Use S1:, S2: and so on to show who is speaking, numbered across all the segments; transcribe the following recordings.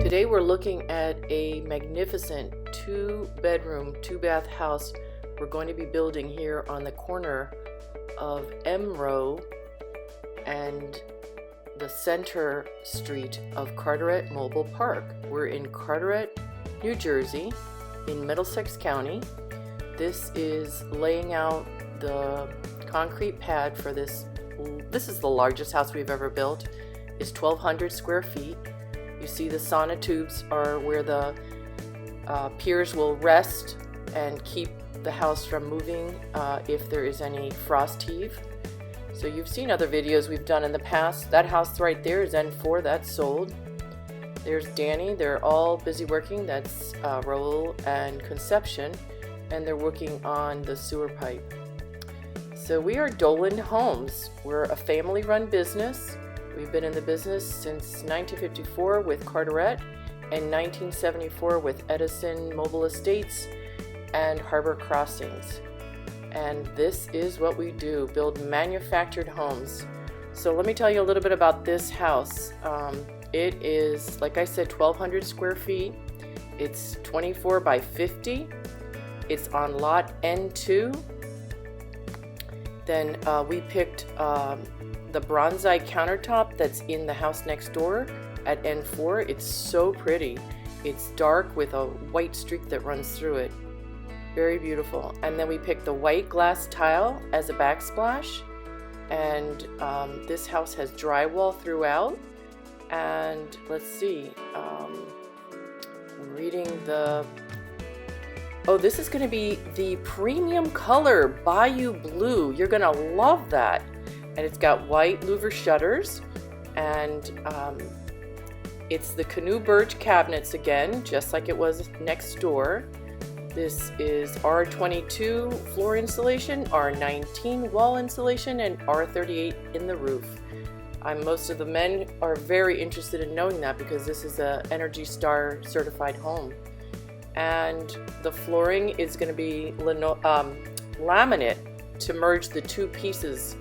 S1: Today we're looking at a magnificent 2-bedroom, 2-bath house we're going to be building here on the corner of M Row and the center street of Carteret Mobile Park. We're in Carteret, New Jersey, in Middlesex County. This is laying out the concrete pad for this. This is the largest house we've ever built. It's 1,200 square feet. You see the sauna tubes are where the piers will rest and keep the house from moving if there is any frost heave. So you've seen other videos we've done in the past. That house right there is N-4, that's sold. There's Danny, they're all busy working. That's Raul and Conception, and they're working on the sewer pipe. So we are Dolan Homes. We're a family-run business. We've been in the business since 1954 with Carteret and 1974 with Edison Mobile Estates and Harbor Crossings. And this is what we do, build manufactured homes. So let me tell you a little bit about this house. It is, like I said, 1,200 square feet. It's 24 by 50. It's on lot N-2. Then we picked the Bronzite Countertop that's in the house next door at N-4. It's so pretty. It's dark with a white streak that runs through it. Very beautiful. And then we picked the white glass tile as a backsplash. And this house has drywall throughout. And let's see, reading the... Oh, this is going to be the premium color Bayou Blue. You're going to love that. And it's got white louver shutters, and it's the Canoe Birch cabinets again, just like it was next door. This is R22 floor insulation, R19 wall insulation, and R38 in the roof. Most of the men are very interested in knowing that because this is a Energy Star certified home. And the flooring is going to be laminate to merge the two pieces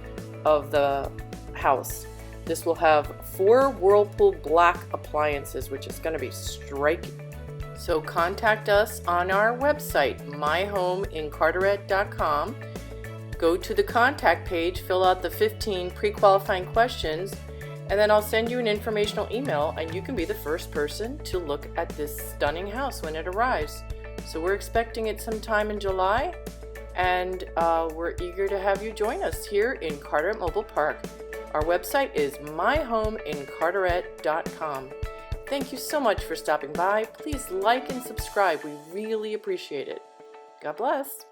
S1: of the house. This will have 4 Whirlpool black appliances, which is going to be striking. So contact us on our website, myhomeincarteret.com. Go to the contact page, fill out the 15 pre-qualifying questions, and then I'll send you an informational email, and you can be the first person to look at this stunning house when it arrives. So we're expecting it sometime in July, and we're eager to have you join us here in Carteret Mobile Park. Our website is myhomeincarteret.com. Thank you so much for stopping by. Please like and subscribe. We really appreciate it. God bless.